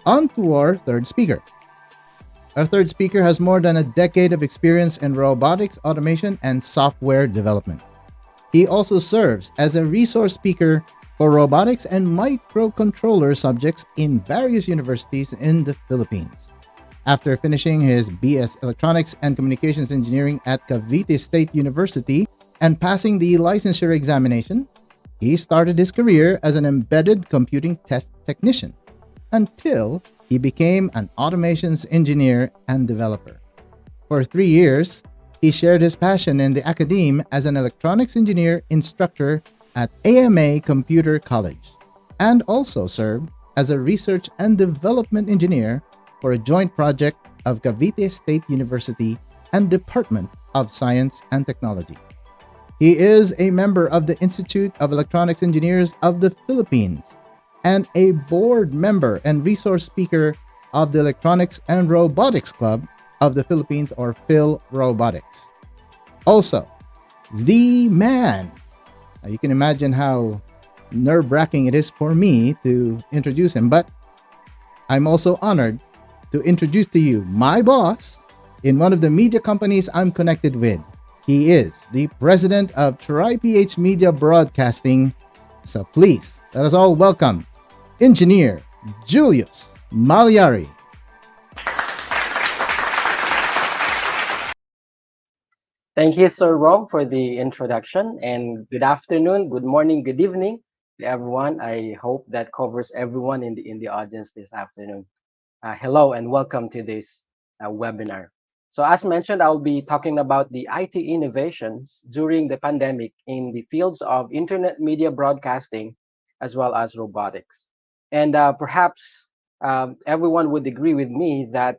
On to our third speaker. Our third speaker has more than a decade of experience in robotics, automation, and software development. He also serves as a resource speaker for robotics and microcontroller subjects in various universities in the Philippines. After finishing his BS Electronics and Communications Engineering at Cavite State University and passing the licensure examination, he started his career as an embedded computing test technician until he became an automations engineer and developer. For 3 years, he shared his passion in the academe as an electronics engineer instructor at AMA Computer College, and also served as a research and development engineer for a joint project of Cavite State University and Department of Science and Technology. He is a member of the Institute of Electronics Engineers of the Philippines and a board member and resource speaker of the Electronics and Robotics Club of the Philippines, or Phil Robotics. Also, the man. Now, you can imagine how nerve-wracking it is for me to introduce him, but I'm also honored to introduce to you my boss in one of the media companies I'm connected with. He is the president of TriPH Media Broadcasting. So please, let us all welcome Engineer Julius Mallari. Thank you, Sir Rom, for the introduction. And good afternoon, good morning, good evening to everyone. I hope that covers everyone in the audience this afternoon. Hello and welcome to this webinar. So, as mentioned, I'll be talking about the IT innovations during the pandemic in the fields of internet media broadcasting as well as robotics. And perhaps everyone would agree with me that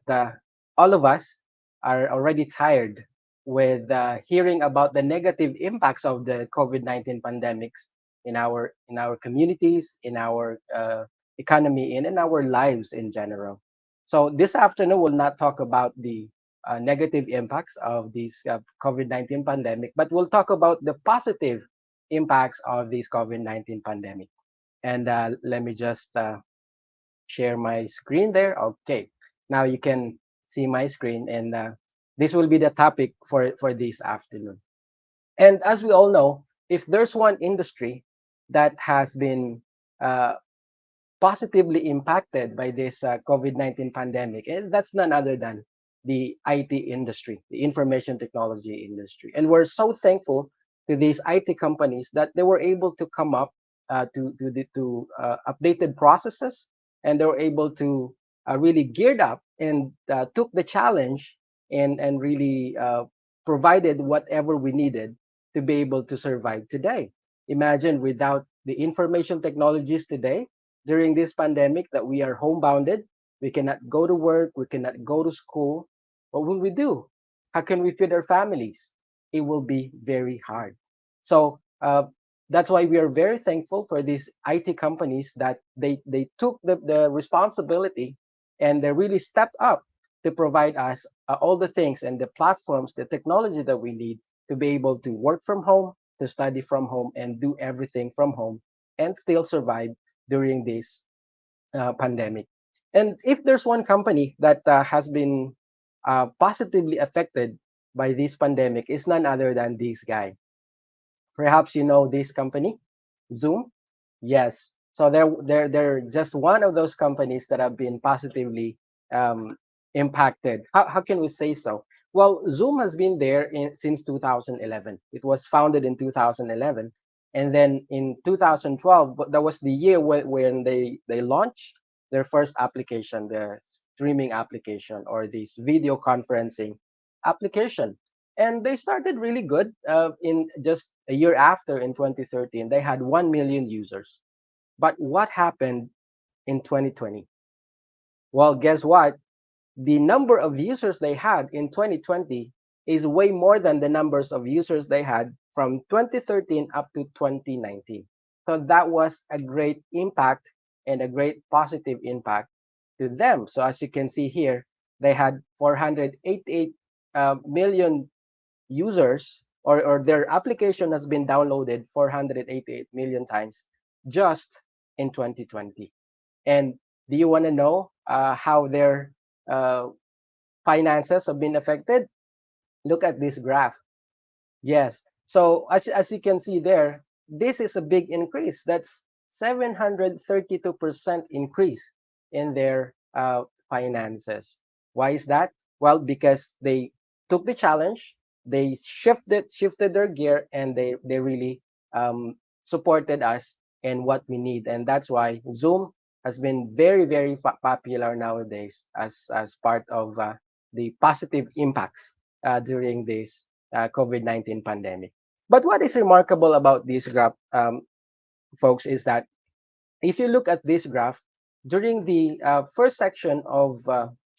all of us are already tired with hearing about the negative impacts of the COVID-19 pandemics in our communities, in our economy, and in our lives in general. So this afternoon, we'll not talk about the negative impacts of this COVID-19 pandemic, but we'll talk about the positive impacts of this COVID-19 pandemic. And let me just share my screen there. Okay, now you can see my screen, and this will be the topic for this afternoon. And as we all know, if there's one industry that has been uh, positively impacted by this COVID-19 pandemic, and that's none other than the IT industry, the information technology industry. And we're so thankful to these IT companies that they were able to come up to updated processes, and they were able to really geared up and took the challenge and really provided whatever we needed to be able to survive today. Imagine without the information technologies today during this pandemic that we are homebounded. We cannot go to work. We cannot go to school. What will we do? How can we feed our families? It will be very hard. So that's why we are very thankful for these IT companies that they took the responsibility and they really stepped up to provide us all the things and the platforms, the technology that we need to be able to work from home, to study from home, and do everything from home and still survive during this pandemic. And if there's one company that has been positively affected by this pandemic, is none other than this guy. Perhaps you know this company, Zoom. Yes. So they're just one of those companies that have been positively um, impacted. How can we say so? Well, Zoom has been there since 2011. It was founded in 2011, and then in 2012, that was the year when they launched their first application, the streaming application or this video conferencing application. And they started really good. In just a year after, in 2013, they had 1 million users. But what happened in 2020? Well, guess what? The number of users they had in 2020 is way more than the numbers of users they had from 2013 up to 2019. So that was a great impact and a great positive impact to them. So as you can see here, they had 488 million users, or their application has been downloaded 488 million times just in 2020. And do you want to know how their uh, finances have been affected, look at this graph. Yes. So as you can see there, this is a big increase. That's 732% increase in their finances. Why is that? Well, because they took the challenge, they shifted their gear, and they really supported us in what we need, and that's why Zoom has been very popular nowadays as part of the positive impacts during this COVID-19 pandemic. But what is remarkable about this graph, folks, is that if you look at this graph, during the first section of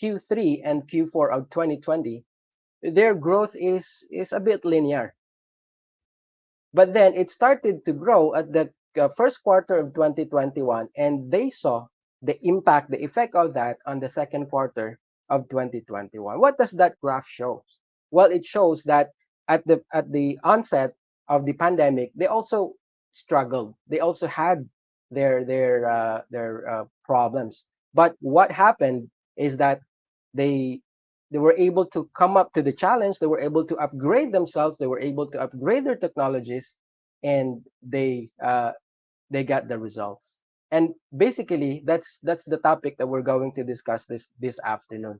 Q3 and Q4 of 2020, their growth is a bit linear. But then it started to grow at the first quarter of 2021, and they saw the impact, the effect of that on the second quarter of 2021. What does that graph show? Well, it shows that at the onset of the pandemic, they also struggled. They also had their problems. But what happened is that they they were able to come up to the challenge. They were able to upgrade themselves. They were able to upgrade their technologies, and they got the results. And basically, that's the topic that we're going to discuss this afternoon.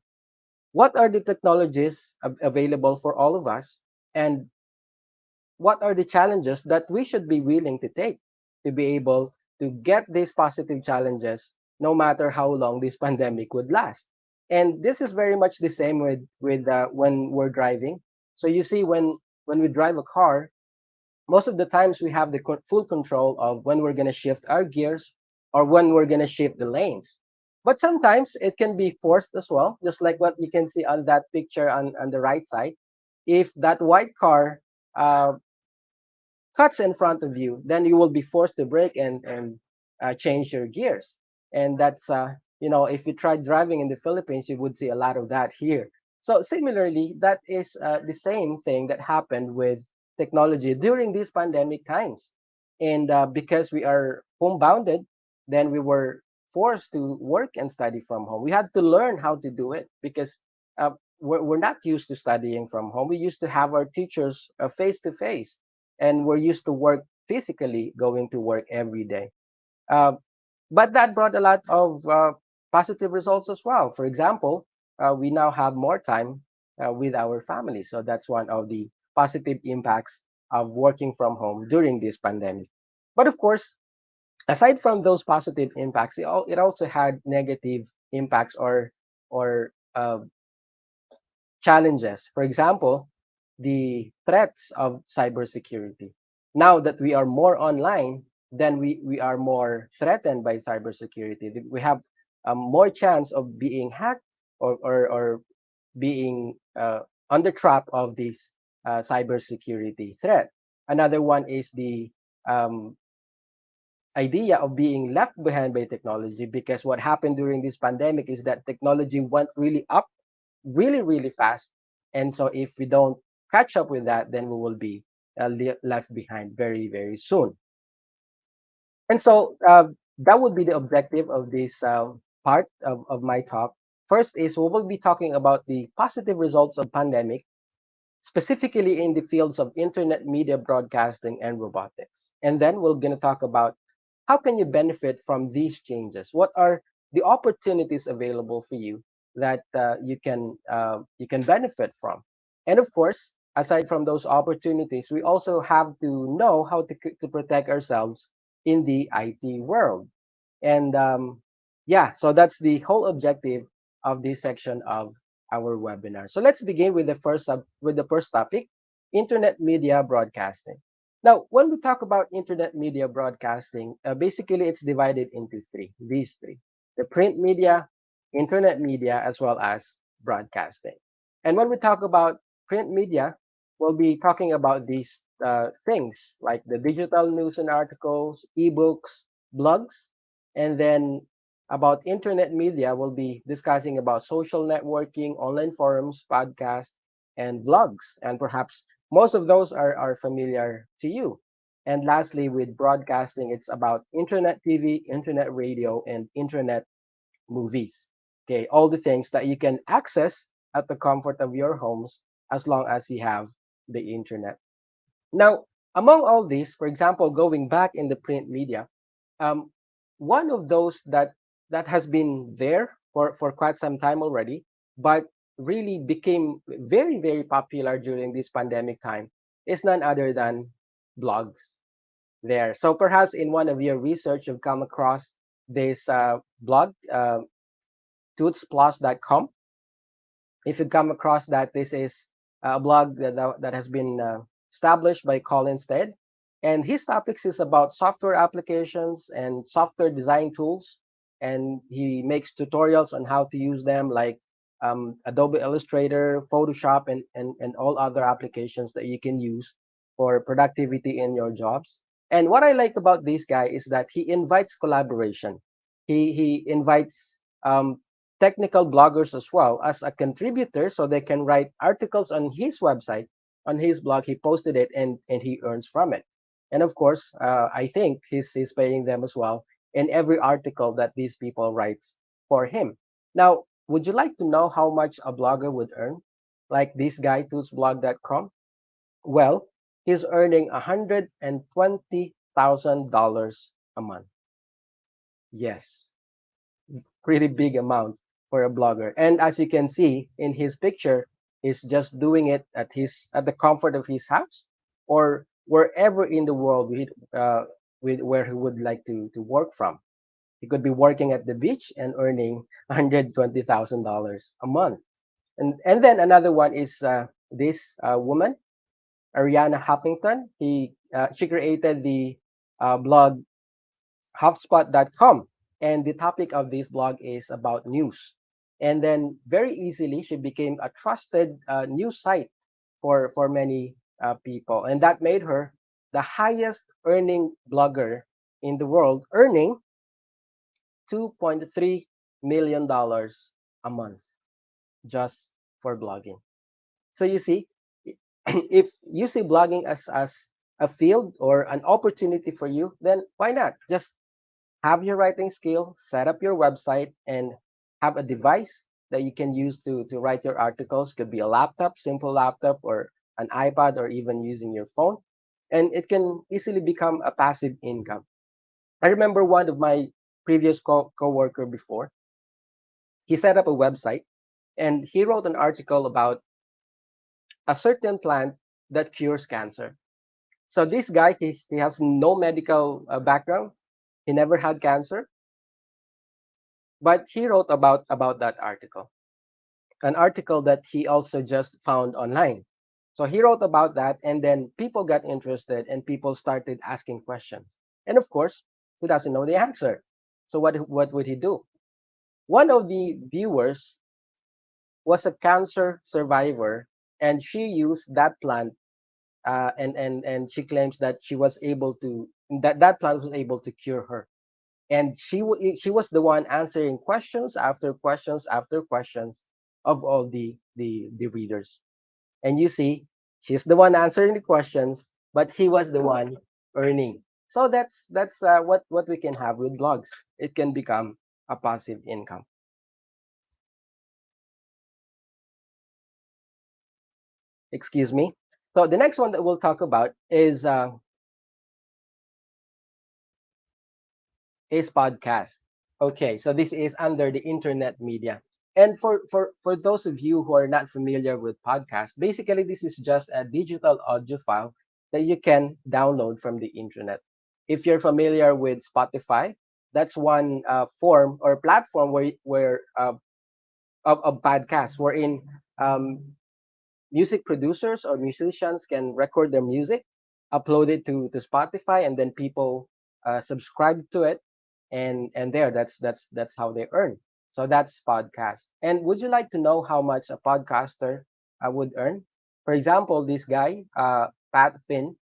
What are the technologies available for all of us, and what are the challenges that we should be willing to take to be able to get these positive challenges, no matter how long this pandemic would last? And this is very much the same with when we're driving. So you see, when we drive a car, most of the times we have the full control of when we're going to shift our gears or when we're going to shift the lanes. But sometimes it can be forced as well, just like what you can see on that picture on the right side. If that white car uh, cuts in front of you, then you will be forced to brake and change your gears. And that's if you try driving in the Philippines, you would see a lot of that here. So similarly, that is the same thing that happened with technology during these pandemic times. And because we are homebounded, then we were forced to work and study from home. We had to learn how to do it because we're not used to studying from home. We used to have our teachers face to face, and we're used to work physically, going to work every day. Uh, but that brought a lot of positive results as well. For example, we now have more time with our family. So that's one of the positive impacts of working from home during this pandemic. But of course, aside from those positive impacts, it also had negative impacts or challenges. For example, the threats of cybersecurity. Now that we are more online, then we are more threatened by cybersecurity. We have more chance of being hacked or being on the trap of this cybersecurity threat. Another one is the um, idea of being left behind by technology, because what happened during this pandemic is that technology went really up really fast, and so if we don't catch up with that, then we will be left behind very soon. And so that would be the objective of this part of my talk. First is we will be talking about the positive results of pandemic, specifically in the fields of internet media broadcasting and robotics. And then we're going to talk about how can you benefit from these changes? What are the opportunities available for you that you can benefit from? And of course, aside from those opportunities, we also have to know how to protect ourselves in the IT world. And yeah, so that's the whole objective of this section of our webinar. So let's begin with the first topic, internet media broadcasting. Now, when we talk about internet media broadcasting, basically it's divided into these three: the print media, internet media, as well as broadcasting. And when we talk about print media, we'll be talking about these things like the digital news and articles, ebooks, blogs. And then about internet media, we'll be discussing about social networking, online forums, podcasts, and vlogs. And perhaps most of those are familiar to you. And lastly, with broadcasting, it's about internet TV, internet radio, and internet movies. Okay, all the things that you can access at the comfort of your homes as long as you have the internet. Now, among all these, for example, going back in the print media, um, one of those that has been there for quite some time already, but really became very, very popular during this pandemic time is none other than blogs there. So perhaps in one of your research, you've come across this blog, tootsplus.com. If you come across that, this is a blog that has been established by Colin Stead. And his topics is about software applications and software design tools. And he makes tutorials on how to use them, like Adobe Illustrator, Photoshop, and all other applications that you can use for productivity in your jobs. And what I like about this guy is that he invites collaboration. He invites technical bloggers as well as a contributor so they can write articles on his website, on his blog. He posted it, and he earns from it. And of course, I think he's paying them as well in every article that these people writes for him. Now, would you like to know how much a blogger would earn, like this guy toosblog.com? Well, he's earning $120,000 a month. Yes, pretty big amount for a blogger. And as you can see in his picture, he's just doing it at the comfort of his house or wherever in the world with where he would like to work from. He could be working at the beach and earning $120,000 a month. And then another one is this woman, Ariana Huffington. She created the blog Hotspot.com. And the topic of this blog is about news. And then very easily, she became a trusted news site for many people. And that made her the highest earning blogger in the world, earning $2.3 million a month just for blogging. So you see, if you see blogging as a field or an opportunity for you, then why not? Just have your writing skill, set up your website, and have a device that you can use to write your articles. Could be a laptop, simple laptop, or an iPad, or even using your phone. And it can easily become a passive income. I remember one of my previous coworker before, he set up a website and he wrote an article about a certain plant that cures cancer. So this guy, he has no medical background. He never had cancer, but he wrote about that article, an article that he also just found online. So he wrote about that, and then people got interested, and people started asking questions. And of course, he doesn't know the answer. So what would he do? One of the viewers was a cancer survivor, and she used that plant, and she claims that she was able to that plant was able to cure her. And she was the one answering questions after questions after questions of all the readers. And you see, she's the one answering the questions, but he was the one earning. So that's what we can have with blogs. It can become a passive income. Excuse me. So the next one that we'll talk about is podcast. Okay, so this is under the internet media. And for those of you who are not familiar with podcasts, basically this is just a digital audio file that you can download from the internet. If you're familiar with Spotify, that's one form or platform where of podcasts wherein um, music producers or musicians can record their music, upload it to Spotify, and then people subscribe to it, and there that's how they earn. So that's podcast. And would you like to know how much a podcaster would earn? For example, this guy, Pat Finn,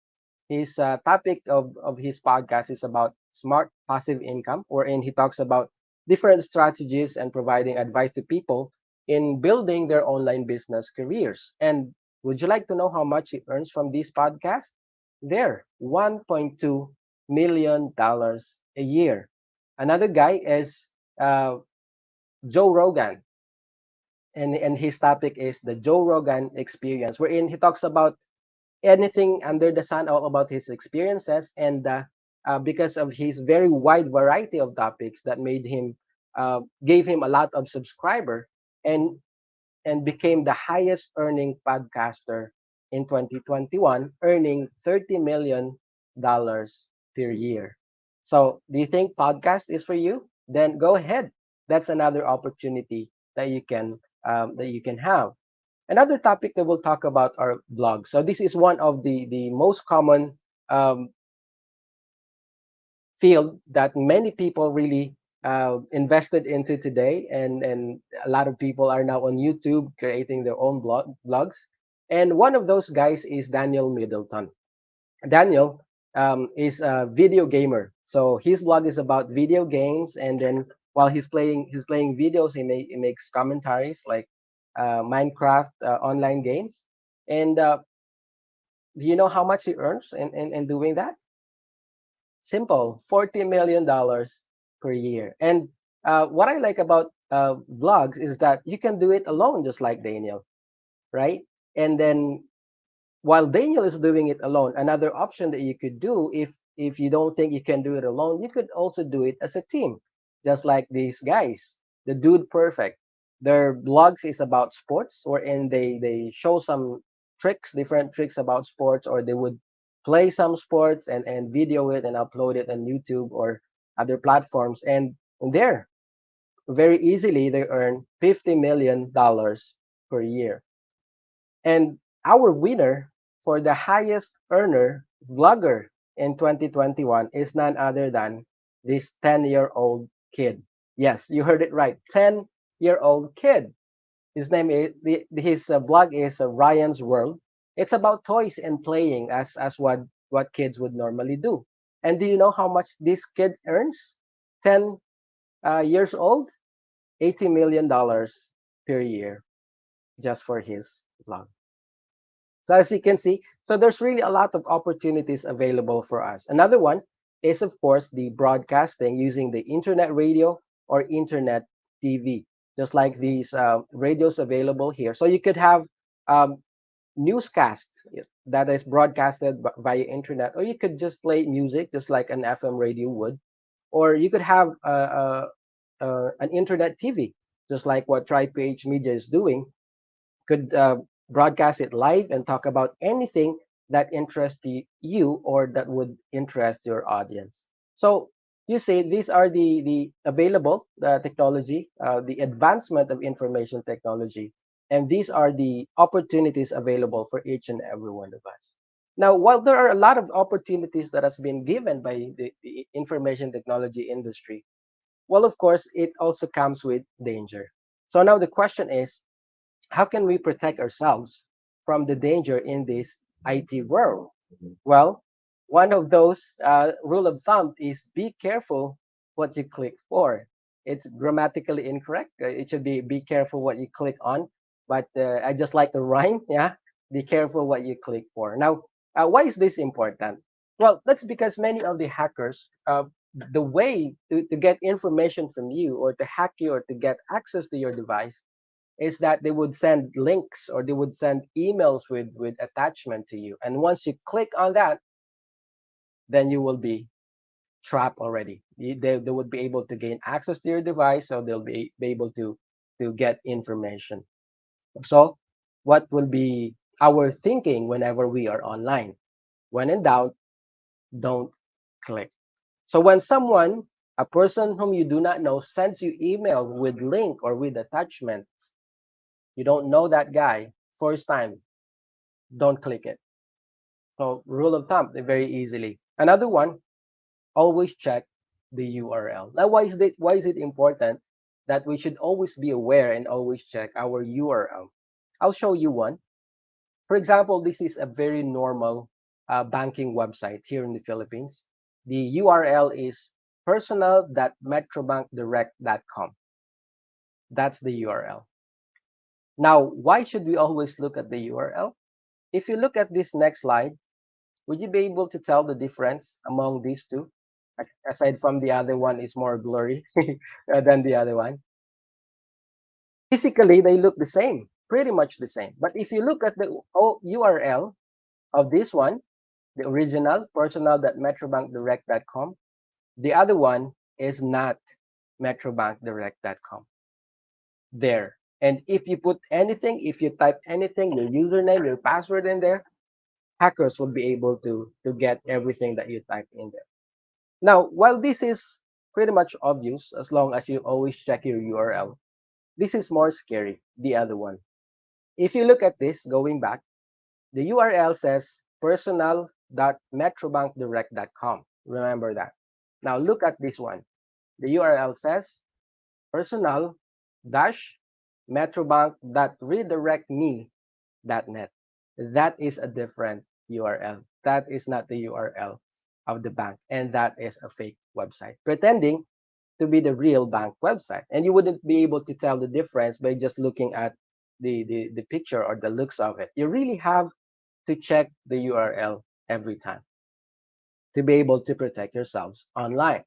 his topic of his podcast is about smart passive income, wherein he talks about different strategies and providing advice to people in building their online business careers. And would you like to know how much he earns from this podcast? There, $1.2 million a year. Another guy is Joe Rogan, and his topic is the Joe Rogan experience, wherein he talks about anything under the sun, all about his experiences, and because of his very wide variety of topics that made him gave him a lot of subscriber, and became the highest earning podcaster in 2021, earning $30 million per year. So, do you think podcast is for you? Then go ahead. That's another opportunity that you can have. Another topic that we'll talk about are vlogs. So this is one of the most common um, field that many people really invested into today, and a lot of people are now on YouTube creating their own blogs. And one of those guys is Daniel Middleton. Daniel is a video gamer, so his blog is about video games, and then while he's playing videos, he makes commentaries like Minecraft online games. And do you know how much he earns in doing that? Simple, $40 million per year. And what I like about vlogs is that you can do it alone, just like Daniel, right? And then while Daniel is doing it alone, another option that you could do, if you don't think you can do it alone, you could also do it as a team, just like these guys. The Dude Perfect. Their blogs is about sports, wherein they show some tricks, different tricks about sports, or they would play some sports and video it and upload it on YouTube or other platforms. And there, very easily, they earn $50 million per year. And our winner for the highest earner vlogger in 2021 is none other than this 10-year-old kid. Yes, you heard it right. 10-year-old kid. His name is his blog is Ryan's World. It's about toys and playing, as what kids would normally do. And do you know how much this kid earns? 10 years old, $80 million per year just for his blog. So as you can see, so there's really a lot of opportunities available for us. Another one is, of course, the broadcasting using the internet radio or internet TV, just like these radios available here. So you could have um, newscast that is broadcasted via internet, or you could just play music just like an FM radio would, or you could have an internet TV, just like what TriPH Media is doing, could broadcast it live and talk about anything that interests you or that would interest your audience. So you see, these are the available technology, the advancement of information technology, and these are the opportunities available for each and every one of us. Now, while there are a lot of opportunities that has been given by the information technology industry, well, of course, it also comes with danger. So now the question is, how can we protect ourselves from the danger in this IT world? Well, one of those rule of thumb is be careful what you click for. It's grammatically incorrect. It should be careful what you click on. But I just like the rhyme. Yeah, be careful what you click for. Now, why is this important? Well, that's because many of the hackers, the way to get information from you or to hack you or to get access to your device is that they would send links or they would send emails with attachment to you, and once you click on that, then you will be trapped already. They would be able to gain access to your device, so they'll be able to get information. So what will be our thinking whenever we are online? When in doubt, don't click. So when someone, a person whom you do not know, sends you email with link or with attachments, you don't know that guy, first time, don't click it. So rule of thumb, very easily. Another one, always check the URL. Now, why is it important that we should always be aware and always check our URL? I'll show you one. For example, this is a very normal banking website here in the Philippines. The URL is personal.metrobankdirect.com. That's the URL. Now, why should we always look at the URL? If you look at this next slide, would you be able to tell the difference among these two? Aside from the other one is more blurry than the other one. Physically, they look the same, pretty much the same. But if you look at the URL of this one, the original personal.metrobankdirect.com, the other one is not metrobankdirect.com there. And if you put anything, if you type anything, your username, your password in there, hackers will be able to get everything that you type in there. Now, while this is pretty much obvious, as long as you always check your URL, this is more scary, the other one. If you look at this, going back, the URL says personal.metrobankdirect.com. Remember that. Now look at this one. The URL says personal dash metrobank.redirectme.net. That is a different URL. That is not the URL of the bank, and that is a fake website pretending to be the real bank website. And you wouldn't be able to tell the difference by just looking at the picture or the looks of it. You really have to check the URL every time to be able to protect yourselves online.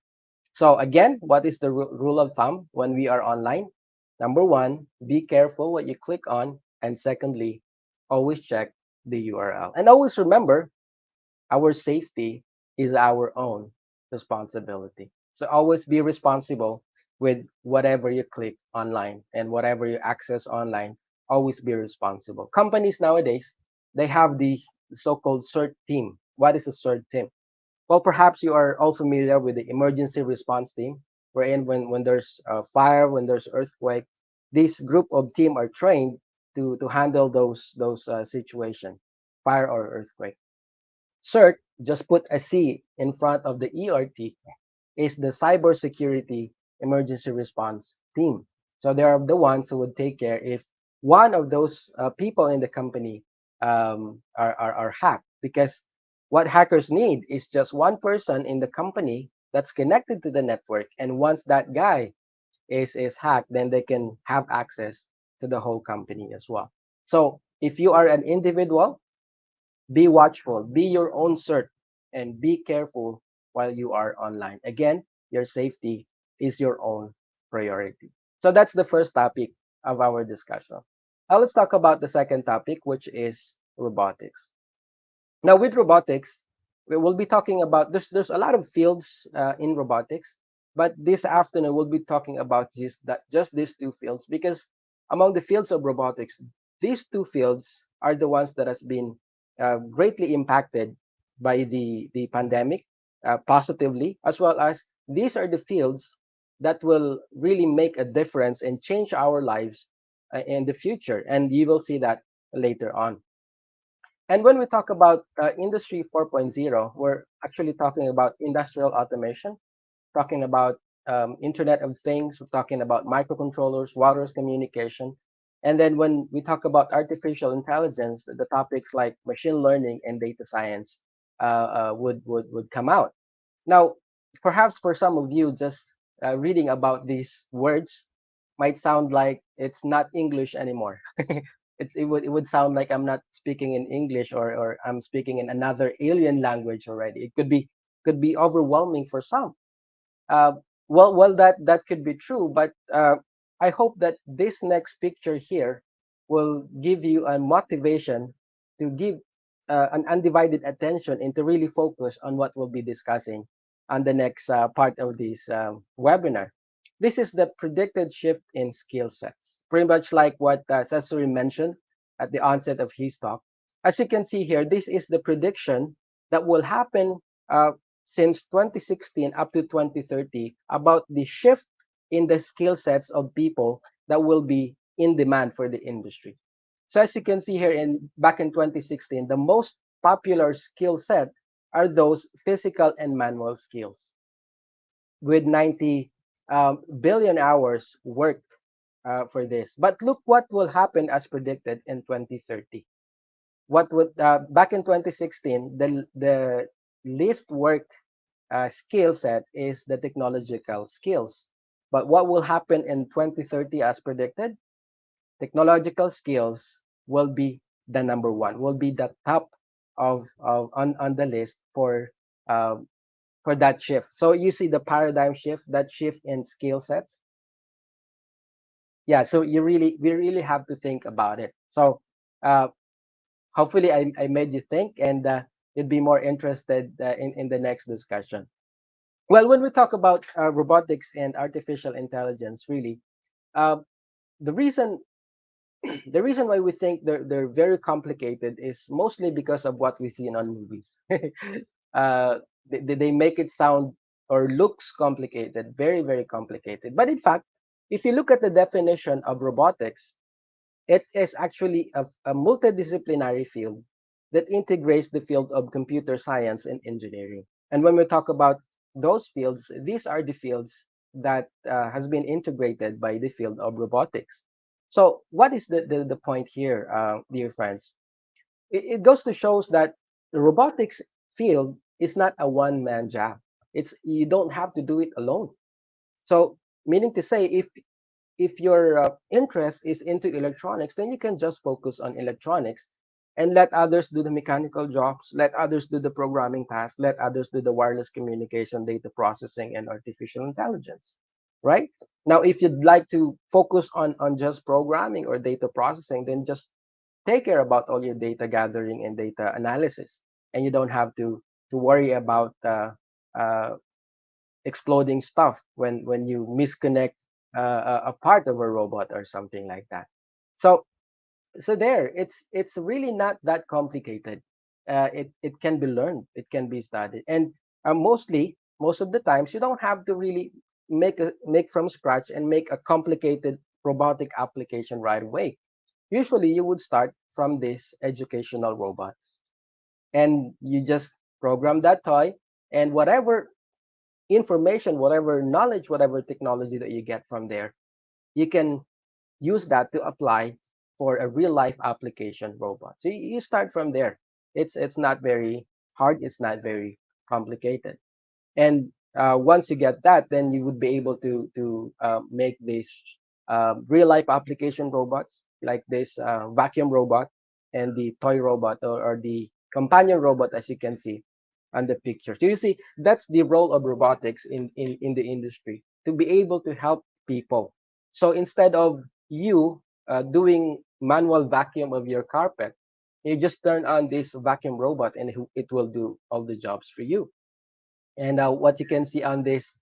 So again, what is the rule of thumb when we are online? Number one, be careful what you click on. And secondly, always check the URL. And always remember, our safety is our own responsibility. So always be responsible with whatever you click online and whatever you access online. Always be responsible. Companies nowadays, they have the so-called CERT team. What is a CERT team? Well, perhaps you are all familiar with the emergency response team, wherein when there's a fire, when there's earthquake, this group of team are trained to handle those situation, fire or earthquake. CERT, just put a C in front of the ERT, is the cybersecurity emergency response team. So they are the ones who would take care if one of those people in the company are hacked. Because what hackers need is just one person in the company that's connected to the network. And once that guy is hacked, then they can have access to the whole company as well. So if you are an individual, be watchful, be your own CERT, and be careful while you are online. Again, your safety is your own priority. So that's the first topic of our discussion. Now let's talk about the second topic, which is robotics. Now, with robotics, we will be talking about there's a lot of fields in robotics, but this afternoon we'll be talking about just these two fields because among the fields of robotics, these two fields are the ones that has been greatly impacted by the pandemic positively, as well as these are the fields that will really make a difference and change our lives in the future, and you will see that later on. And when we talk about Industry 4.0, we're actually talking about industrial automation, talking about Internet of Things, we're talking about microcontrollers, wireless communication. And then when we talk about artificial intelligence, the topics like machine learning and data science would come out. Now, perhaps for some of you, just reading about these words might sound like it's not English anymore. It would sound like I'm not speaking in English or I'm speaking in another alien language already. It could be overwhelming for some. Uh, well, that could be true, but I hope that this next picture here will give you a motivation to give an undivided attention and to really focus on what we'll be discussing on the next part of this webinar. This is the predicted shift in skill sets, pretty much like what Cesare mentioned at the onset of his talk. As you can see here, this is the prediction that will happen uh, since 2016 up to 2030 about the shift in the skill sets of people that will be in demand for the industry. So as you can see here in back in 2016, the most popular skill set are those physical and manual skills with 90 billion hours worked for this. But look what will happen as predicted in 2030. What would back in 2016 the least work skill set is the technological skills. But what will happen in 2030 as predicted? Technological skills will be the number one, will be the top of on the list for that shift. So you see the paradigm shift, that shift in skill sets. yeah, so we really have to think about it. So uh, hopefully I made you think, and you'd be more interested in the next discussion. Well, when we talk about robotics and artificial intelligence, really, uh, the reason the reason why we think they're very complicated is mostly because of what we see in on movies. uh, they make it sound or looks complicated, very, very complicated. But in fact, if you look at the definition of robotics, it is actually a multidisciplinary field that integrates the field of computer science and engineering. And when we talk about those fields, these are the fields that has been integrated by the field of robotics. So, what is the point here, dear friends? It goes to shows that the robotics field is not a one-man job. It's you don't have to do it alone. So, meaning to say, if your interest is into electronics, then you can just focus on electronics and let others do the mechanical jobs, let others do the programming tasks, let others do the wireless communication, data processing, and artificial intelligence. Right? Now, if you'd like to focus on just programming or data processing, then just take care about all your data gathering and data analysis, and you don't have to worry about uh, exploding stuff when you misconnect a part of a robot or something like that. So there, it's really not that complicated. It can be learned, it can be studied, and most of the times you don't have to really make from scratch and make a complicated robotic application right away. Usually you would start from these educational robots, and you just program that toy, and whatever information, whatever knowledge, whatever technology that you get from there, you can use that to apply for a real life application robot. So you start from there. It's not very hard. It's not very complicated. And once you get that, then you would be able to make these real life application robots like this vacuum robot and the toy robot, or the companion robot, as you can see on the picture. So you see, that's the role of robotics in the industry, to be able to help people. So instead of you doing manual vacuum of your carpet, you just turn on this vacuum robot and it will do all the jobs for you. And what you can see on this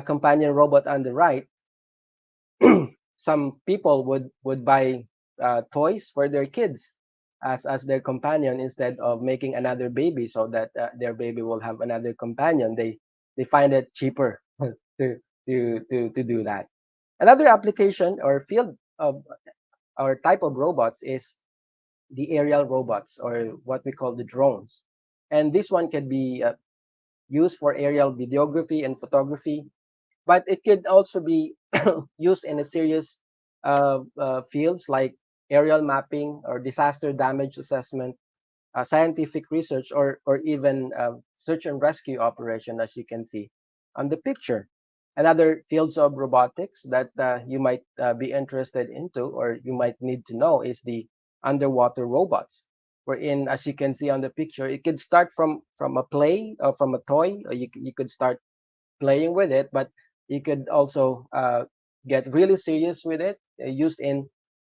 companion robot on the right, some people would buy toys for their kids as their companion, instead of making another baby, so that their baby will have another companion. They find it cheaper to to do that. Another application or field of or type of robots is the aerial robots, or what we call the drones. And this one can be used for aerial videography and photography, but it could also be used in a serious fields like aerial mapping or disaster damage assessment, scientific research, or even search and rescue operation, as you can see on the picture. Another fields of robotics that you might be interested into, or you might need to know, is the underwater robots. Wherein, as you can see on the picture, it could start from a play or from a toy, or you could start playing with it, but you could also get really serious with it, used in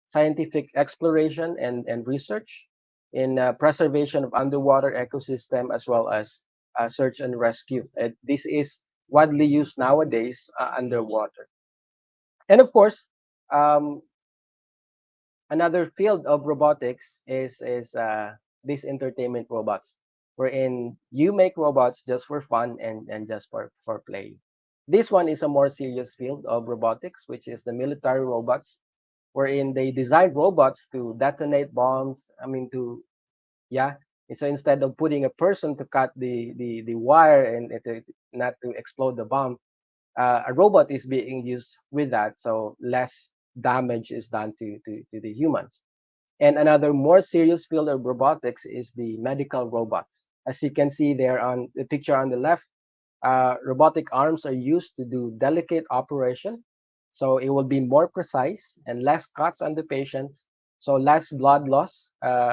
scientific exploration and research, in preservation of underwater ecosystem, as well as search and rescue. This is widely used nowadays underwater. And of course, um, another field of robotics is these entertainment robots, wherein you make robots just for fun and just for play. This one is a more serious field of robotics, which is the military robots, wherein they design robots to detonate bombs. I mean, to yeah. So instead of putting a person to cut the wire and not to explode the bomb, a robot is being used with that, so less damage is done to the humans. And another more serious field of robotics is the medical robots. As you can see there on the picture on the left, robotic arms are used to do delicate operation, so it will be more precise and less cuts on the patients, so less blood loss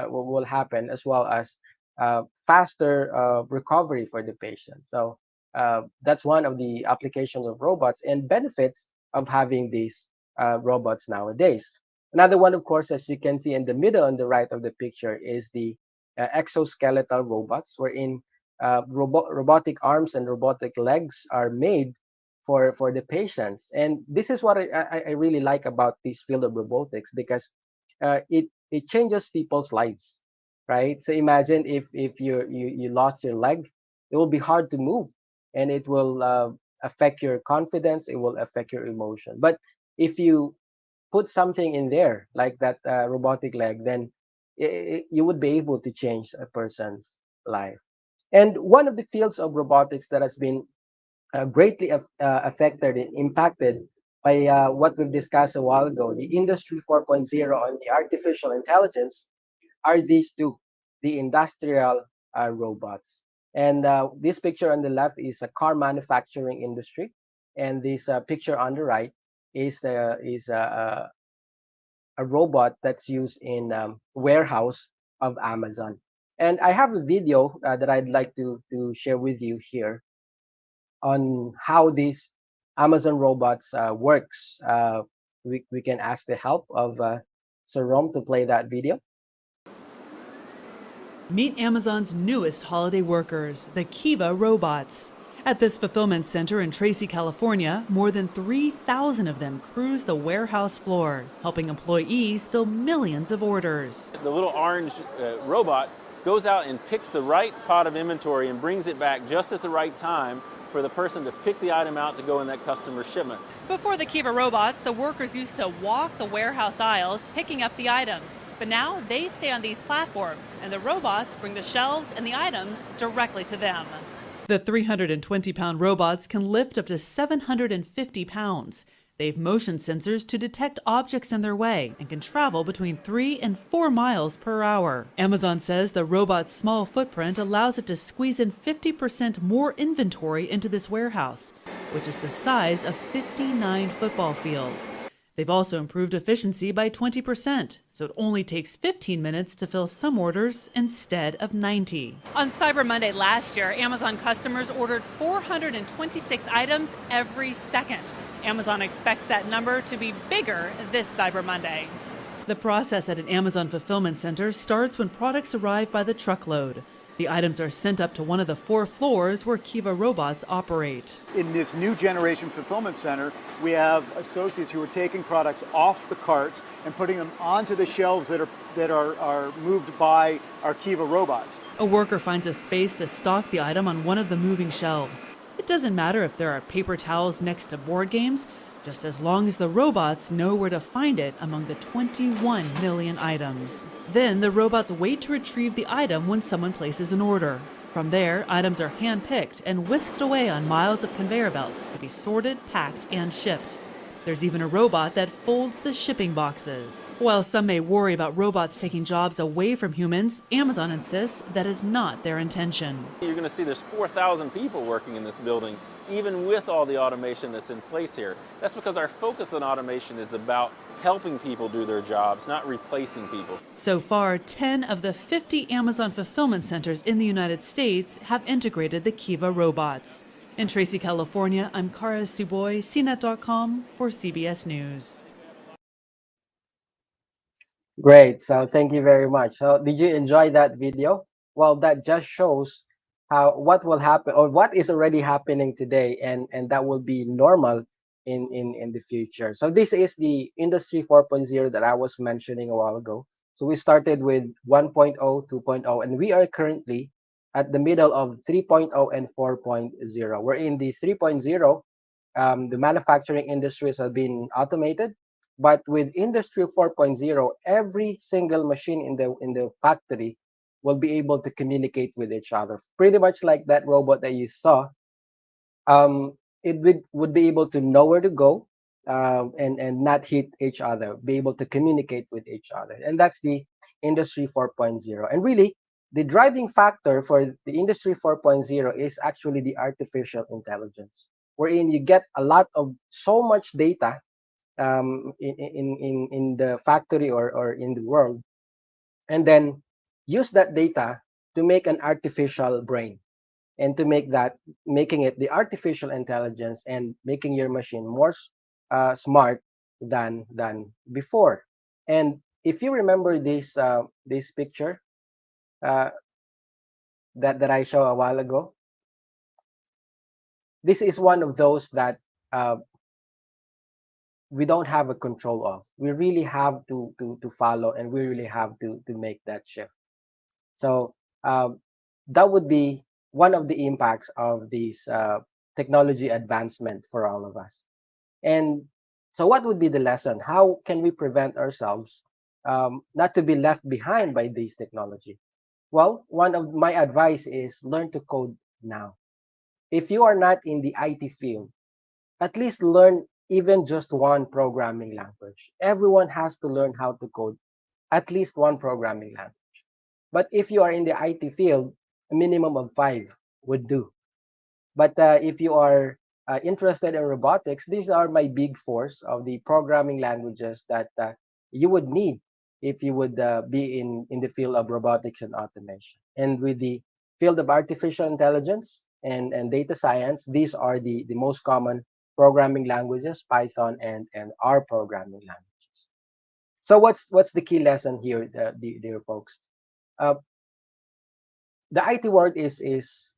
will happen, as well as faster recovery for the patient. So that's one of the applications of robots and benefits of having these robots nowadays. Another one, of course, as you can see in the middle on the right of the picture, is the exoskeletal robots, wherein robotic arms and robotic legs are made for the patients. And this is what I really like about this field of robotics, because it changes people's lives, right? So imagine if you lost your leg, it will be hard to move, and it will affect your confidence. It will affect your emotion. But if you put something in there like that robotic leg, then you would be able to change a person's life. And one of the fields of robotics that has been greatly affected and impacted by what we've discussed a while ago, the Industry 4.0 and the artificial intelligence, are these two, the industrial robots. And this picture on the left is a car manufacturing industry, and this picture on the right is a robot that's used in warehouse of Amazon. And I have a video that I'd like to share with you here on how these Amazon robots works. We can ask the help of Sir Rom to play that video. Meet Amazon's newest holiday workers, the Kiva robots. At this fulfillment center in Tracy, California, more than 3,000 of them cruise the warehouse floor, helping employees fill millions of orders. The little orange robot goes out and picks the right pot of inventory and brings it back just at the right time for the person to pick the item out to go in that customer's shipment. Before the Kiva robots, the workers used to walk the warehouse aisles picking up the items. But now they stay on these platforms, and the robots bring the shelves and the items directly to them. The 320-pound robots can lift up to 750 pounds. They have motion sensors to detect objects in their way and can travel between 3 and 4 miles per hour. Amazon says the robot's small footprint allows it to squeeze in 50% more inventory into this warehouse, which is the size of 59 football fields. They've also improved efficiency by 20%, so it only takes 15 minutes to fill some orders instead of 90. On Cyber Monday last year, Amazon customers ordered 426 items every second. Amazon expects that number to be bigger this Cyber Monday. The process at an Amazon fulfillment center starts when products arrive by the truckload. The items are sent up to one of the 4 floors where Kiva robots operate. In this new generation fulfillment center, we have associates who are taking products off the carts and putting them onto the shelves that are moved by our Kiva robots. A worker finds a space to stock the item on one of the moving shelves. It doesn't matter if there are paper towels next to board games, just as long as the robots know where to find it among the 21 million items. Then the robots wait to retrieve the item when someone places an order. From there, items are hand-picked and whisked away on miles of conveyor belts to be sorted, packed, and shipped. There's even a robot that folds the shipping boxes. While some may worry about robots taking jobs away from humans, Amazon insists that is not their intention. You're going to see there's 4,000 people working in this building, even with all the automation that's in place here. That's because our focus on automation is about helping people do their jobs, not replacing people. So far, 10 of the 50 Amazon fulfillment centers in the United States have integrated the Kiva robots. In Tracy, California, I'm Kara Suboy, CNET.com for CBS News. Great. So thank you very much. So did you enjoy that video? Well, that just shows how what will happen or what is already happening today, and that will be normal in the future. So this is the industry 4.0 that I was mentioning a while ago. So we started with 1.0, 2.0, and we are currently at the middle of 3.0 and 4.0. We're in the 3.0. The manufacturing industries have been automated, but with industry 4.0, every single machine in the factory will be able to communicate with each other, pretty much like that robot that you saw. It would be able to know where to go, and not hit each other, be able to communicate with each other. And that's the industry 4.0. And really, the driving factor for the industry 4.0 is actually the artificial intelligence, wherein you get a lot of so much data in the factory or in the world, and then use that data to make an artificial brain, and to making it the artificial intelligence and making your machine more smart, than before. And if you remember this picture uh, that I showed a while ago, this is one of those that uh, we don't have a control of. We really have to follow, and we really have to make that shift. So um, that would be one of the impacts of this technology advancement for all of us. And so, what would be the lesson? How can we prevent ourselves not to be left behind by this technology? Well, one of my advice is learn to code now. If you are not in the IT field, at least learn even just one programming language. Everyone has to learn how to code at least one programming language. But if you are in the IT field, a minimum of five would do. But if you are interested in robotics, these are my big fours of the programming languages that you would need if you would be in the field of robotics and automation. And with the field of artificial intelligence and data science, these are the most common programming languages, Python and R programming languages. So what's the key lesson here, dear folks? Uh, the IT world is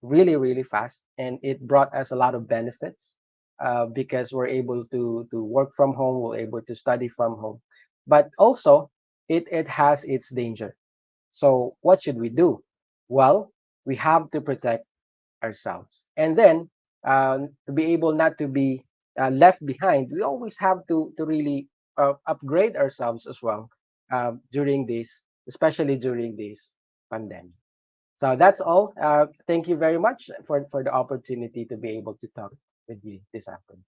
really fast, and it brought us a lot of benefits because we're able to work from home, we're able to study from home, but also it has its danger. So what should we do? Well, we have to protect ourselves, and then to be able not to be left behind, we always have to really upgrade ourselves as well during this, especially during this pandemic. So that's all. Thank you very much for the opportunity to be able to talk with you this afternoon.